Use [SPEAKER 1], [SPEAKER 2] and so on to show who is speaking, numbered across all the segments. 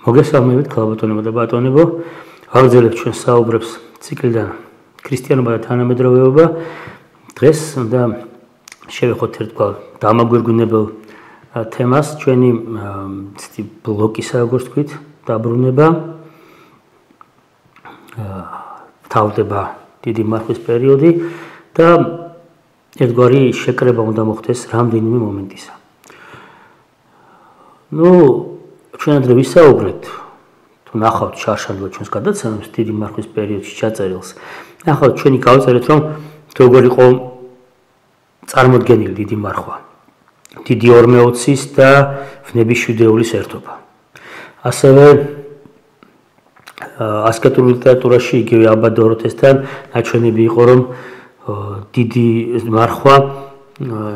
[SPEAKER 1] მოგესალმებით ქალბატონებო და ბატონებო, ვაგრძელებთ ჩვენ საუბრებს ციკლიდან ქრისტიანობა და თანამედროვეობა. დღეს უნდა შევეხოთ ერთგვარ დამაგვირგვინებელ თემას, ჩვენი ბლოკისა, როგორც ვთქვით, დაბრუნება. თავდება დიდი მარხვის პერიოდი და ერთგვარი შეკრება უნდა მოხდეს რამდენიმე მომენტისა. ჩვენ ადრე ვისაუბრეთ, თუ ნახავთ შარშანდლა ჩვენს გადაცემებს დიდი მარხვის პერიოდში ჩაწერილს. ნახავთ ჩვენი გავწერეთ, რომ როგორ იყო წარმოდგენილი დიდი მარხვა. დიდი ორმეოცის და ვნების შვიდეულის ერთობა. ასევე ასკეტური ლიტერატურაში იგივე აბა დოროთესთან ნაჩვენები იყო, რომ დიდი მარხვა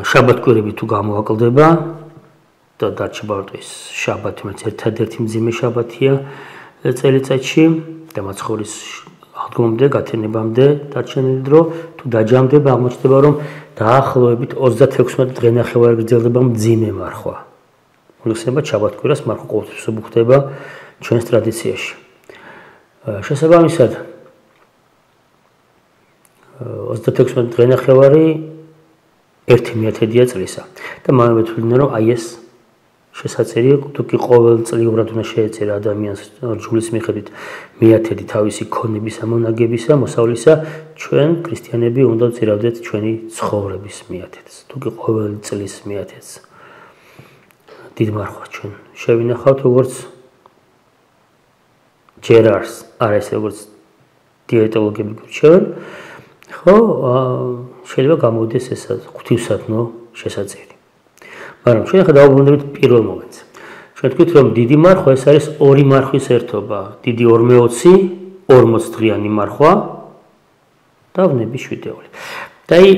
[SPEAKER 1] შაბათკვირები თუ გამოაკლდება და დარჩება ის შაბათი, რომელიც ერთადერთი მძიმე შაბათია წელიწადში და მაცხოვრის აღდგომამდე, გათენებამდე დარჩენილი დრო, თუ დაჯამდება, აღმოჩნდება, რომ დაახლოებით 36 დღენახევარი გრძელდება მძიმე მარხვა. მოგეხსენებათ, შაბათკვირას მარხვა ყოველთვის ხდება ჩვენს ტრადიციაში. შესაბამისად 36 დღენახევარი 1/10 წლისა და მანამდე თვლიდნენ, რომ აი ეს შესაძლებელია, თუ კი ყოველწლიურად უნდა შეეწერა ადამიანს რჯულის მიხედვით 1/10 თავისი ქონებისა, მონაგებისა, მოსავლისა, ჩვენ ქრისტიანები უნდა ვწირავდეთ ჩვენი ცხოვრების 1/10-ს, თუ კი ყოველი წლის 1/10-ს. დიდ მარხვას ჩვენ შევინახავთ, როგორც ჯერ არის როგორც დიეტოლოგები გვირჩევენ, ხო, შეიძლება გამოვიდეს ეს ღვთივსათნო შესაწირი. მაგრამ ჩვენ ახლა დავუბრუნდებით პირველ მომენტს. ჩვენ თქვით, რომ დიდი მარხვა ეს არის ორი მარხვის ერთობა, დიდი ორმეოცი, 40 დღიანი მარხვა და ვნების შვიდეული. და აი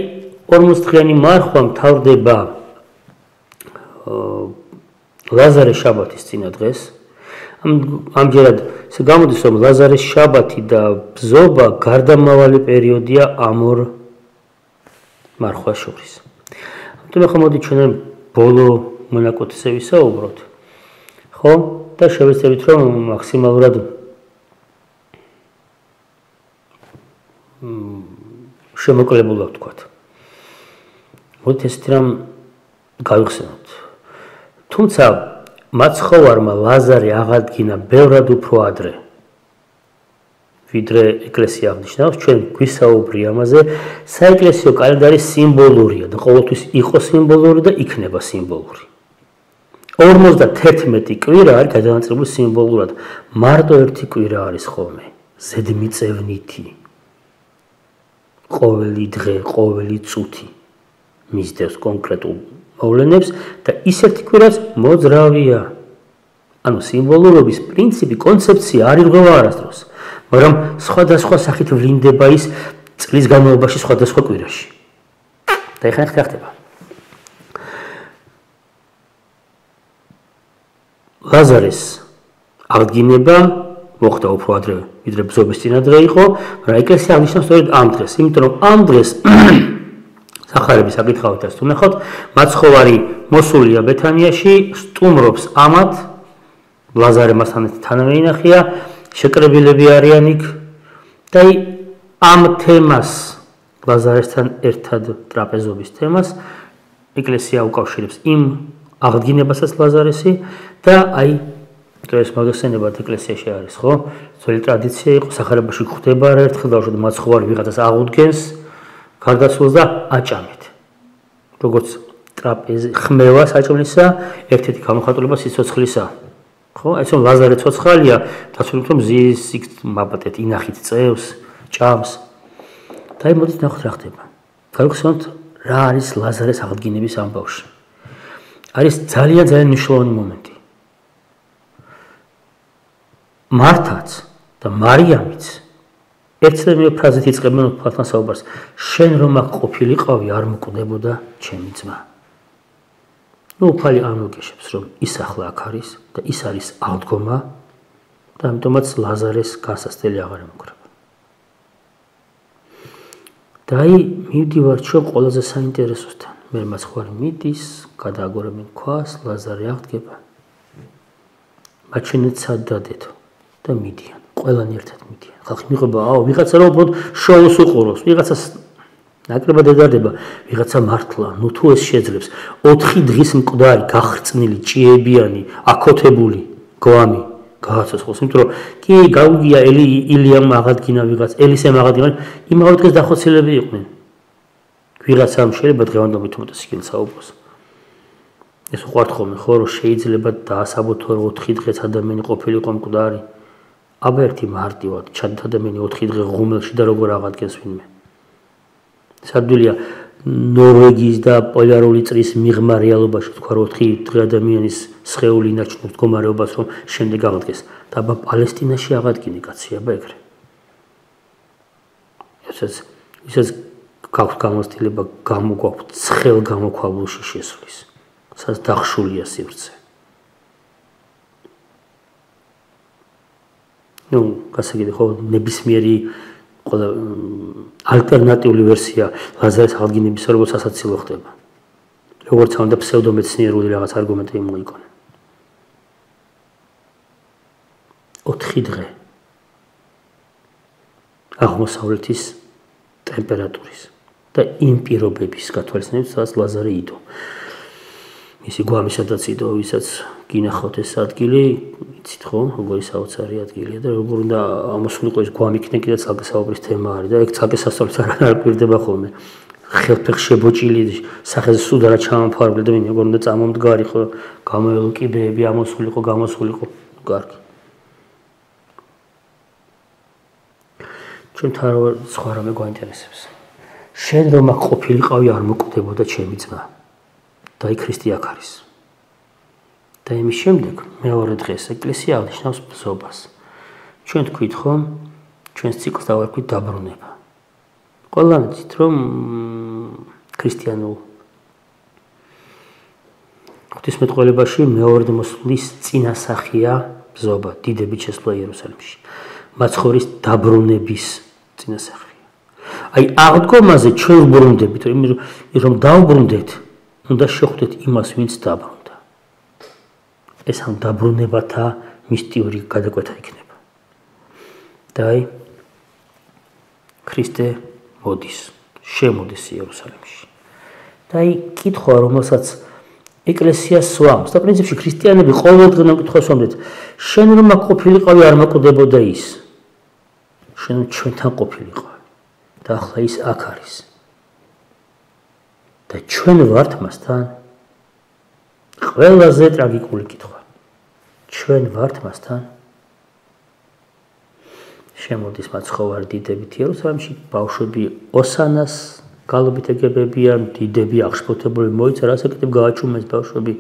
[SPEAKER 1] 40 დღიანი მარხვა მთავრდება ლაზარეს შაბათის წინა დღეს. ამჯერად ესე გამოდის, რომ ლაზარეს შაბათი და ბზობა გარდამავალი პერიოდია ამ ორ მარხვას შორის. ამიტომ ახლა მოდი ჩვენ ბოლო მონაკვეთზე ვისაუბროთ. ხო? და შევეცდებით, რომ მაქსიმალურად შემოკლებულად ვთქვათ. მოდით ესეთი რამ გავიხსენოთ. თუმცა მაცხოვარმა ლაზარე აღადგინა ბევრად უფრო ადრე, ვიდრე ეკლესია აღნიშნავს, ჩვენ გვისაუბრი ამაზე, საეკლესიო კალენდარი სიმბოლურია და ყოველთვის იყო სიმბოლური და იქნება სიმბოლური. 51 კვირა არის გადანაწილებული სიმბოლურად, მარტო ერთი კვირა არის ხოლმე, ზედმიწევნითი. ყოველი დღე, ყოველი წუთი მისდევს კონკრეტულ მოვლენებს და ის ერთი კვირაც მოძრავია. ანუ სიმბოლურობის პრინციპი, კონცეფცია არ ირღვევა არასდროს, მაგრამ სხვადასხვა სახით ვლინდება ის წლის განმავლობაში სხვადასხვა კვირაში. და ეხლა რა ხდება? ლაზარეს აღდგინება მოხდა უფრო ადრე, ვიდრე ბზობის წინადრე იყო, მაგრამ ეკლესია აღნიშნავს სწორედ ამ დღეს, იმიტომ რომ ამ დღეს სახარების საკითხავით თუ ნახავთ, მაცხოვარი მოსულია ბეთანიაში, სტუმრობს ამათ, ლაზარე მასთან თანამე ინახია, შეკრებილები არიან იქ და ამ თემას, ლაზარესთან ერთად ტრაპეზობის თემას, ეკლესია უკავშირებს იმ აღდგინებასაც ლაზარესი და აი დღეს მოგეხსენებათ, ეკლესიაში არის, ხო? ძველი ტრადიცია იყო, სახარებაში გვხვდება არაერთხელ დავუშვათ მაცხოვარი ვიღაცას აღუდგენს გარდაცვალს და აჭამეთ. როგორც ტრაპეზი ხმევა საჭმლისა, ერთ-ერთი გამოხატულება სიცოცხლისა. ხო, ეს რომ ლაზარე ცოცხალია, დაცულით რომ ზის იქ მაბატეთ, ინახით წევს, ჭამს. და აი მოდით ნახოთ რა ხდება. გავიხსენოთ რა არის ლაზარეს აღდგინების ამბავში. არის ძალიან მნიშვნელოვანი მომენტი. მართაც და მარიამიც ერთადერთი ფრაზით იწყებენ უფალთან საუბარს. შენ რომ აქ ყოფილიყავი, არ მოკვდებოდა ჩემი ძმა. უფალი ამოგეშებს, რომ ის ახლა აქ არის და ის არის აღდგომა და ამიტომაც ლაზარეს გასასწრელი აღარ ემუქრება. და აი მივდივარ ჩვენ ყველაზე საინტერესოსთან. მე მაცხოვარი მიდის, გადააგორებენ ქვას, ლაზარე აღდგება. მათ შენეთ სად დადეთო და მიდიან. ყველანი ერთად მიდიან. ხალხი მიყვება, ვიღაცა რა უბრალოდ შოუს უყუროს, ვიღაცას ნაკლებად ედარდება, ვიღაცა მართლა, ნუ თუ ეს შეძლებს 4 დღის მკვდარი, გახრწნილი, ჭიებიანი, აკოთებული გვამი გააცოცხლოს, იმიტომ რომ კი გაუგია ილიამ აღადგინა ვიღაც, ელისემ აღადგინა, იმავე დღეს დახოცილები იყვნენ. ვიღაცამ შეიძლება დღევანდობით უმეტეს იქნეს საუბროს. ეს უყვართ ხოლმე, ხო, რომ შეიძლება დაასაბუთო 4 დღეც ადამიანი ყოფილიყო მკვდარი. აბა ერთი მარტივად ჩადეთ ადამიანი 4 დღე ღუმელში და როგორ აღადგენს ვინმე. სარდულია ნორვეგიის და პოლარული წრის მიღმა რეალობაში თქვა 4 დღე ადამიანის სხეული ინარჩუნებს მდგომარეობას რომ შემდეგ აღდგეს და აბა პალესტინაში აღადგინე კაცი აბა ეგრე. ისაც გაქვს გამოცდილება გამოგვაქვს ცხელ გამოქვაბულში შესვლის. სადაც დახშულია სივრცე. ნუ გასაგები ხო ნებისმიერი ყველა ალტერნატიული ვერსია ლაზარის აღდგინების როგორც ასაცილო ხდება. როგორც უნდა ფსევდომეცნიერული რაღაც არგუმენტი მოიგონა. 4 დღე აღმოსავლეთის ტემპერატურის და იმ პირობების გათვალისწინებით, სადაც ლაზარე იდო. ისი გვამი სადაც იდო, ვისაც გინახავთ ეს ადგილი, იცით ხო, როგორი საოცარი ადგილია და როგორ უნდა ამოსულიყო ეს გვამი იქნება კიდე ცალკე საუბრის თემა არის და ეგ ცალკე სასწაულს არ აკვირდება ხოლმე. ხელფეხ შებოჭილი სახეზე სუდარა ჩამაფარული და ვინ როგორ უნდა წამომდგარი ხო, გამოელო კიბეები ამოსულიყო, კარგი. ჩვენ თან სხვა რამე გვაინტერესებს. შენ რომ აქ ყოფილიყავი არ მოკვდებოდა ჩემი ძმა. და იქ ქრისტე აქ არის. და იმის შემდეგ მეორე დღეს ეკლესია აღნიშნავს ბზობას. ჩვენ თქვით ხომ, ჩვენს ციკლს დავარქვით დაბრუნება. ყველანი ცით რომ ქრისტიანულ ღვთისმეტყველებაში მეორე მოსვლის წინასახია ბზობა, დიდებით შესვლა იერუსალიმში. მაცხოვრის დაბრუნების წინასახია. აი აღდგომაზე ჩვენ ვბრუნდებით, რომ დავბრუნდეთ, უნდა შეხვდეთ იმას, ვინც დაბრუნდა. ეს ამ დაბრუნებათა მისტიური გადაკვეთა იქნება. და აი ქრისტე მოდის, შემოდის იერუსალიმში. და აი კითხვა, რომელსაც ეკლესიას სვამს და პრინციპში ქრისტიანები ყოველდღე კითხვას სვამდეთ, შენ რომ აქ ყოფილიყავი არ მოკვდებოდა ის. შენ ჩვენთან ყოფილიყავი და ახლა ის აქ არის. და ჩვენ ვართ მასთან. ყველაზე ტრაგიკული კითხვა. ჩვენ ვართ მასთან. შემოდის მაცხოვარი დიდებით იერუსალიმში, ბავშვები ოსანას გალობით ეგებებიან, დიდები აღშფოთებული მოიცა, რასაკეთებ გააჩუმეს ბავშვები,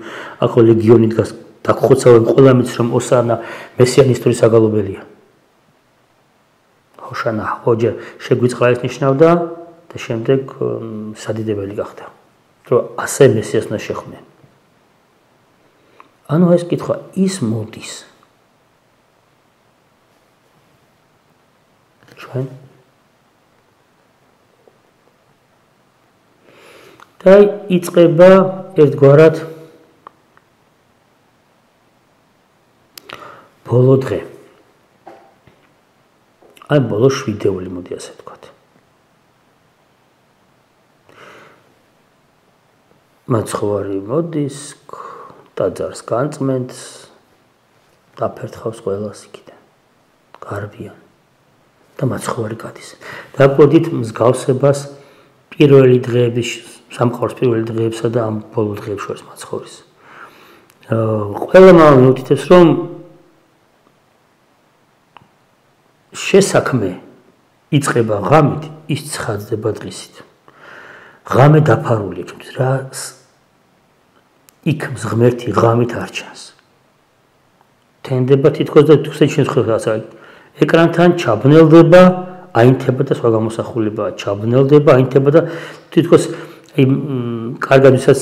[SPEAKER 1] ახლა ლეგიონი დგას, დაგხოცავენ ყველა მის რომ ოსანა მესიანის ტურის საგალობელია. ჰოშანა, ოჯერ შეგვიწყლა ეს ნიშნავდა და შემდეგ სადიდებელი გახდა. რომ ასე მესიას უნდა შეხვდნენ. ანუ ეს კითხვა ის მოდის. ჩვენ და იწყება ერთგვარად ბოლო დღე. აი ბოლო შვიდეული მოდი ასე ვთქვათ. მაცხოვარი მოდის, ტაძარს განწმენს, დაფერთხავს ყველას იქიდან. გარბიან და მაცხოვარი გადის. დაგვოდით მსგავსებას პირველი დღეების, სამყაროს პირველი დღეებსა და ამ ბოლო დღეებს შორის მაცხოვრის. ყველა მოვთითებს, რომ შესაქმე იწყება ღამით, ის ცხადდება დღისით. ღამე დაფარულია ჩვენთვის რა იქ ღმერთი ღამით არ ჩანს. თენდება თითქოს და თუქს ჩვენს ხელს ეკრანთან ჩაბნელდება, აინთება და სხვა გამოსახულება ჩაბნელდება, აინთება და თითქოს აი კარგად ვისაც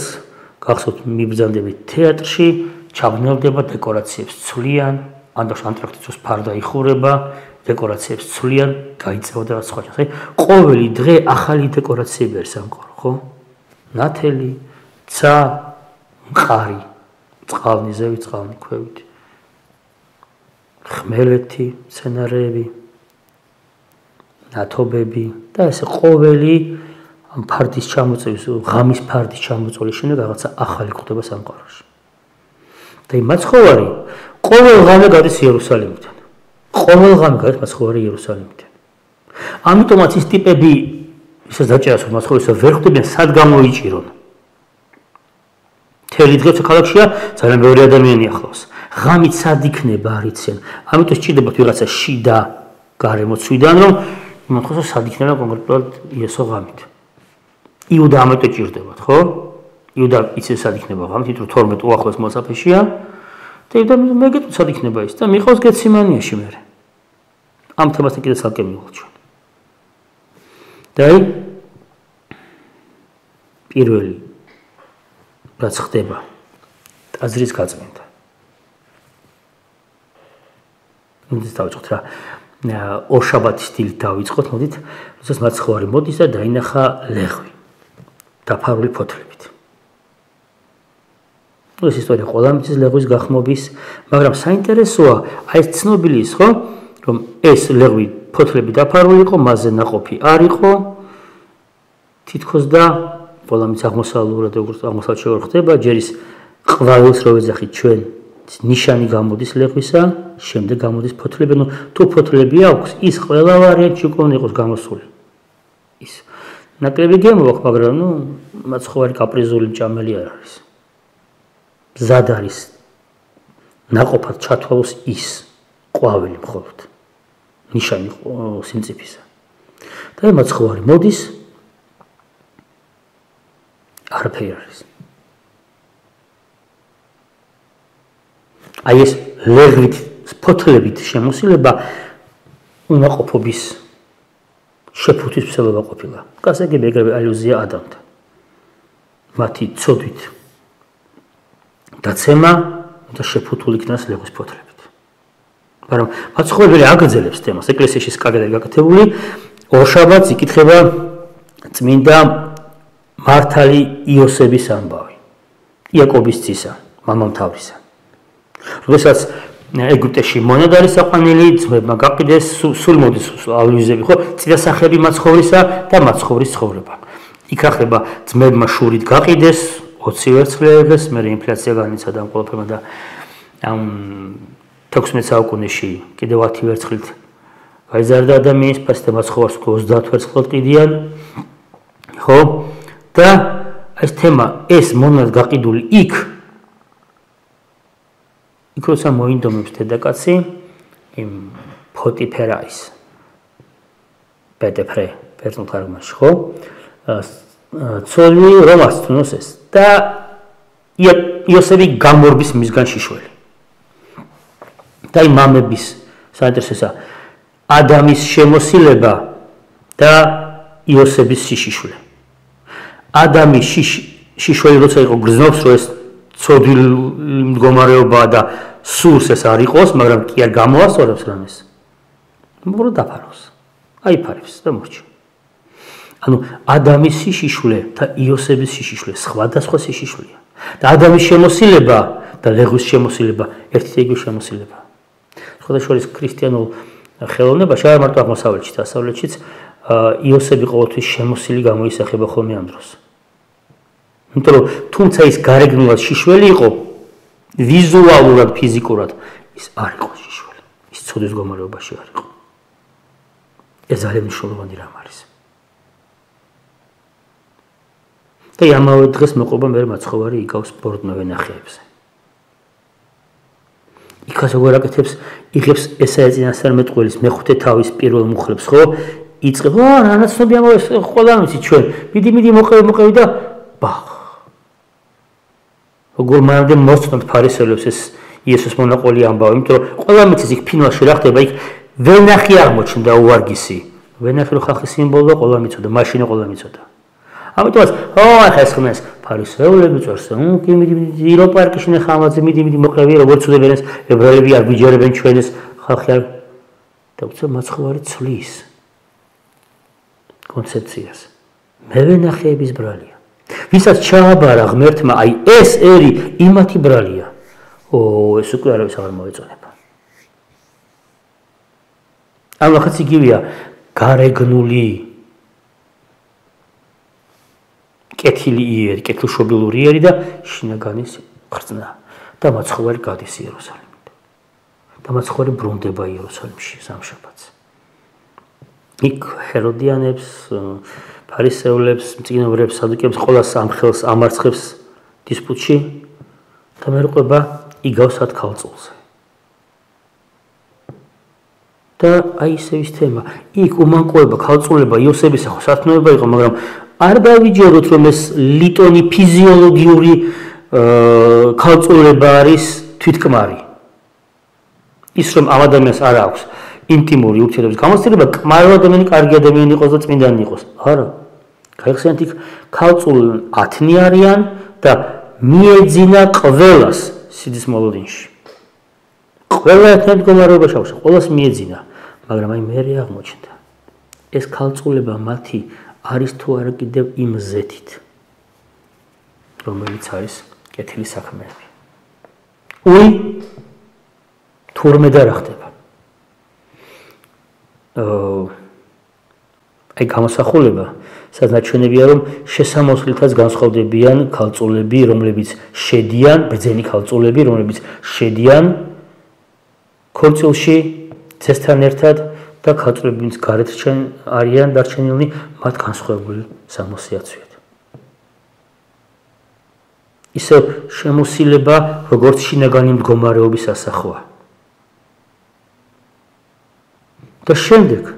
[SPEAKER 1] გახსოვთ მიბრძანდებით თეატრში, ჩაბნელდება დეკორაციებს ცვლიან, ანტრაქტის ფარდა იხურება, დეკორაციებს ცვლიან, გაიწევა და სხვა ჩანს. აი ყოველი დღე ახალი დეკორაციები არის სამყარო, ხო? ნათელი, ცა, მყარი, წყალნი, ზევი, წყალნი, ქვევით. ხმელეთი, მცენარეები, ნათობები და ესე ყოველი ამ ფარდის ჩამოწევის, ღამის ფარდის ჩამოწოლის შემდეგ რაღაცა ახალი ხდება სამყაროში. და იმ მაცხოვარი ყოველ ღამე გადის იერუსალიმიდან. ყოველ ღამე გადის მაცხოვარი იერუსალიმიდან. ამიტომაც ის ტიპები ისაც დაჭერას რომ მაცხოვარისა ვერ ხვდებიან სად გამოიჭირონ. მთელი დღე ქალაქშია ძალიან ბევრი ადამიანი ახლავს. ღამით სად იქნება არ იციან. ამიტომ სჭირდებათ ვიღაცა შიდა გარემოცვიდან რომ იმათქოს სად იქნება კონკრეტულად იესო ღამით. იუდა ამიტომ ჭირდებათ, ხო? იუდა იცის სად იქნება ღამით, თვითონ 12 უახლოეს მოსაფეშია. და იუდა მეგეთო სად იქნება ის და მიყავს გეციმანიაში მე. ამ თემასთან კიდე ცალკე მივხვდით ჩვენ. და აი პირველი რაც ხდება ტაძრის გაწმენდა. მოდით დავიწყოთ რა. ორშაბათის დილით დავიწყოთ, მოდით, როდესაც მაცხოვარი მოდის და დაინახა ლეღვი დაფარული ფოთლებით. ეს ისტორია ყველა მის ლეგვის გახმობის, მაგრამ საინტერესოა, აი ეს ცნობილი ის, ხო, რომ ეს ლეღვი ფოთლები დაფარული იყო, მასზე ნაყოფი არ იყო. თითქოს და ყველა მის აღმოსავლურად როგორც აღმოსავლეთ შეგარ ხდება, ჯერ ის ყვავილს რო ვეძახით ჩვენ, ნიშანი გამოდის ლეღვისა, შემდეგ გამოდის ფოთლები, ну თუ ფოთლები აქვს, ის ყველა ვარიანტი უკონ იყოს გამოსული. ის ნაკლები გემოვახ, მაგრამ ну მაცხოვარი კაპრიზული მჭამელი არ არის. მზად არის ნაყოფად ჩათვალოს ის ყვავილი მხოლოდ ნიშანი სიმწიფისა. და მაცხოვარი მოდის არაფერი არის. აი ეს ლეღვით, ფოთლებით შემოსილება უნაყოფობის შეფუთვის მსვლელობა ყოფილა. გასაგები ეგრევე ალუზია ადამიანთან. მათი ცოდვით დაცემა და შეფუთული იქნას ლეგვის ფოთლებით. მაგრამ მაცხოვარი აგრძელებს თემას. ეკლესიაში კარგად გაკეთებული ორშაბათს იკითხება წმინდა მართალი იოსების ამბავი. იაკობის ძისა, მამამთავრისა. როდესაც ეგვიპტეში მონად არის საყვანილი, ძმებმა გაყიდეს, სულ მოდის ალუზიები, ხო? წინასახები მაცხოვრისა და მაცხოვრის ცხოვრება. იქ რა ხდება, ძმებმა შურით გაყიდეს, 20 ვერცხლიანს, მე ინფლაცია განიცადა ამ ყველაფერმა და ამ 16 საუკუნეში კიდევ 10 ვერცხლით გაიზარდა ადამიანის ფასი და მაცხოვარს 30 ვერცხლად ყიდიან. ხო? და ეს თემა, ეს მონად გაყიდული იქ როცა მოინდომებს დედაკაცი იმ ფოტიფერაის პეტეფრე პერსონალ თარგმანში, ხო? ცოლი რომ ასწნოს ეს და იოსები გამორბის მისგან შიშველი. და იმ მამების საინტერესოა ადამის შემოსილება და იოსების შიშველი. ადამის შიშველი როცა იყო გრძნობს, რომ ეს ცოდვილი მდგომარეობა და სურს ეს არ იყოს, მაგრამ კი არ გამოასწორებს რამეს. უბრალოდ დაფარავს. აიფარებს და მორჩა. ანუ ადამის შიშველი და იოსების შიშველი სხვადასხვა შიშველია. და ადამიანის შემოსილება და ლეგვის შემოსილება ერთი იგივე შემოსილება. სხვადასხვა ქრისტიანულ ხელოვნებაში, არ მარტო აღმოსავლეთში, დასავლეთშიც იოსები ყოველთვის შემოსილი გამოისახება ხოლმე ამ დროს. იმიტომ რომ თუმცა ის გარეგნულად შიშველი იყო, ვიზუალურად, ფიზიკურად ის არ იყო შიშველი. ის ცოდვის მდგომარეობაში არ იყო. ეს ძალიან მნიშვნელოვანი რამ არის. და ამავე დღეს მოყვება მე მაცხოვარი იგავს ბოროტნო ვენახეებზე. იქაც როგორ აკეთებს, იღებს ესაა წინასწარმეტყველის მეხუთე თავის პირველ მუხლებს, ხო? იწყებ, რანაცნობი ამავე ყველა ვიცი ჩვენ. მიდი მოყევი და ბახ. როგორ მანამდე მოსწონთ ფარისევლებს ეს იესოს მონაყოლი ამბავი, იმიტომ რომ ყველა მიცის იქ ფინალში რა ხდება, იქ ვენახი აღმოჩნდა უვარგისი. ვენახი რო ხალხის სიმბოლოა, ყველა მიცოდა, მაშინ ყველა მიცოდა. ამიტომაც, ახლა ეს ხმეს ფარისევლები წერს, კი მიდი ილო პარკში ნახავაზე, მიდი მოყევი, როგორ ცუდებენ ეს ებრაელები არ გვიჯერებენ ჩვენ ეს ხალხი არ და უცებ მაცხოვარი ცვლის კონცეფციას. მე ვენახეების ბრალია. ვისაც ჩააბარა ღმერთმა, აი ეს ერი იმათი ბრალია. ეს უკვე არავის აღარ მოეწონება. ამ ახაც იგივეა გარეგნული კეთილი იერი, კეთილშობილური იერი და შინაგანის ხრწნა და მაცხოვარი გადის იერუსალიმიდან. და მაცხოვარი ბრუნდება იერუსალიმში სამშაბათს. იქ ჰეროდიანებს, ფარისევლებს, მწიგნობრებს, სადუკეებს ყოველას ამხელს ამარცხებს დისპუტში და მერყება იგავსად ქალწულზე. და აი ესე ის თემა. იქ უმანკოება, ქალწულება, იოსების სათნოება იყო, მაგრამ არ დავიჯეროთ, რომ ეს ლიტონი ფიზიოლოგიური ქალწულება არის თვითკმარი. ის რომ ამ ადამიანს არ აქვს ინტიმური ურთიერთობის გამოცდილება, კმარო ადამიანი კარგი ადამიანი იყოს და წმინდანი იყოს. არა. გაიხსენეთ იქ ქალწულები 10 არიან და მიეძინა ყველას სიძის მოლოდინში. ყველა ერთად მდგომარეობაში აქვს, ყველას მიეძინა, მაგრამ აი მერე აღმოჩნდა. ეს ქალწულება მათი არის თუ არა კიდევ იმ ზეთით, რომელიც არის კეთილი საქმეები. თურმე და რა ხდება? აი გამოსახულება, სადაც ნაჩვენებია, რომ შესამოსლითაც განსხვავდებიან ქალწულები, რომლებიც შედიან, ბრძენი ქალწულები, რომლებიც შედიან ქორწილში ძესთან ერთად და ქალწულები, ვინც გარეთ არიან დარჩენილნი, მათ განსხვავებული სამოსი აცვიათ. ისევ შემოსილება, როგორც შინაგანი მდგომარეობის ასახვა. და შემდეგ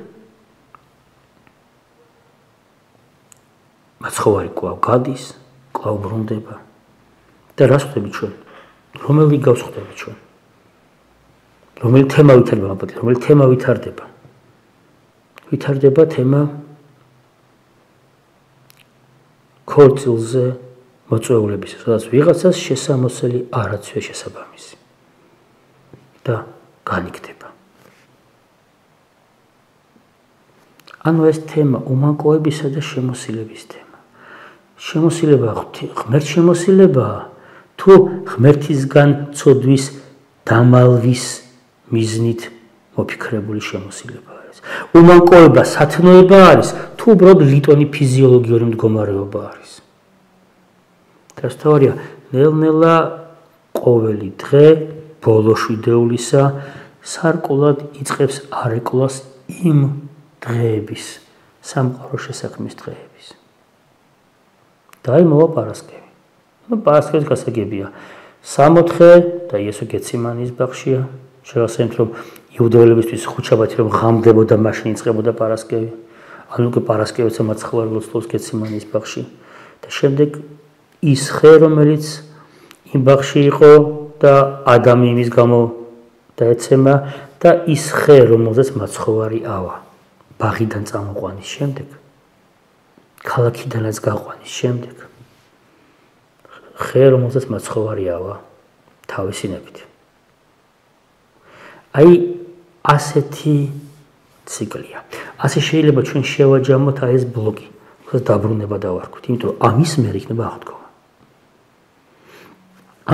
[SPEAKER 1] მაცხოვარი კვლავ გადის, კვლავ ბრუნდება და რას ხვდებით ჩვენ? რომელი გავს ხვდებით ჩვენ? რომელი თემა ვითარდება მაბატი, რომელი თემა ვითარდება? ვითარდება თემა ქორწილზე მოწვეულების, სადაც ვიღაცას შესამოსელი არ აცვია შესაბამისი და განიგდება. ანუ ეს თემა უმანკოებისა და შემოსილების თემა. შემოსილება ღმერთ შემოსილებაა, თუ ღმერთისგან ცოდვის დამალვის მიზნით მოფიქრებული შემოსილება არის. უმანკოება სათნოება არის, თუ უბრალოდ ლიტონი ფიზიოლოგიური მდგომარეობა არის. დასთავარია, ნელ-ნელა ყოველი დღე ბოლო შვიდეულისა სარკულად იწყებს არეკლას იმ დღეების, სამყარო შესაქმის დღეების. და აი მოვა პარასკევი. პარასკევის გასაგებია. 60 და იესო გეციმანის ბაღშია. შევასწავლეთ, რომ იუდეველებისთვის ხუთშაბათი რომ ღამდებოდა, მაშინ იწყებოდა პარასკევი. ანუ უკვე პარასკევიცა მაცხოვარი ლოცვობს გეციმანის ბაღში. და შემდეგ ის ხე, რომელიც იმ ბაღში იყო და ადამი იმის გამო დაეცემა და ის ხე, რომელზეც მაცხოვარი ავა. ბაღიდან წამოყვანის შემდეგ, ქალაქიდანაც გაყვანის შემდეგ, ხე, რომელზეც მაცხოვარი ავა თავისინებით. აი, ასეთი ციკლია. ასე შეიძლება ჩვენ შევაჯამოთ აი ეს ბლოკი, რომელსაც დაბრუნება დავარქვით, იმიტომ რომ ამის მერე იქნება აღდგომა.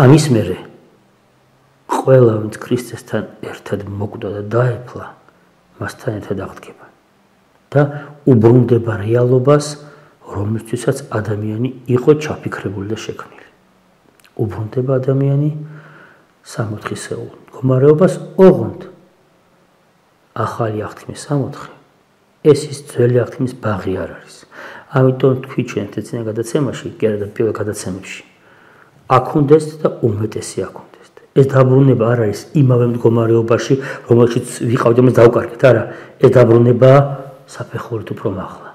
[SPEAKER 1] ამის მერე ყველა, ვინც ქრისტესთან ერთად მოკვდა და დაეფლა, მასთან ერთად აღდგება. და უბრუნდება რეალობას, რომლისთვისაც ადამიანი იყო ჩაფიქრებული და შექმნილი. უბრუნდება ადამიანი 60-სეულ მდგომარეობას, ოღონდ ახალი აღთქმის 60, ეს ის ძველი აღთქმის ბაღი არ არის. ამიტომ თქვი ჩვენ წინა გადაცემაში, კი არა და პირველ გადაცემებში, აქუნდეს და უმეტესი აქუნდეს. ეს დაბრუნება არ არის იმავე მდგომარეობაში, რომელშიც ვიყავდით, მას დავკარგეთ, არა, ეს დაბრუნება საფეხურით უფრო მაღლა.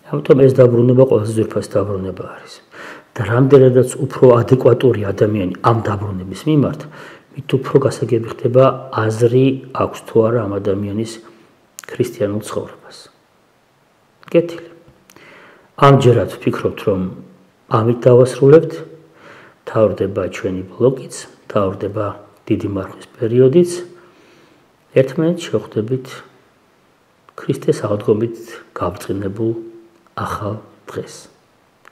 [SPEAKER 1] ამიტომ ეს დაბრუნება ყველაზე ძვირფასი დაბრუნება არის. და რამდენადაც უფრო ადეკვატური ადამიანი ამ დაბრუნების მიმართ, მით უფრო გასაგები ხდება აზრი აქვს თუ არა ამ ადამიანის ქრისტიანულ ცხოვრებას. კეთილი. ამჯერად ვფიქრობთ, რომ ამით დავასრულებთ, მთავრდება ჩვენი ბლოკიც, მთავრდება დიდი მარხვის პერიოდიც. ერთმანეთს შევხვდებით ქრისტეს აღდგომით გაბწყინებულ ახალ დღეს.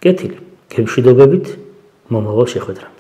[SPEAKER 1] კეთილი, გემშვიდობებით, მომავალ შეხვედრამდე.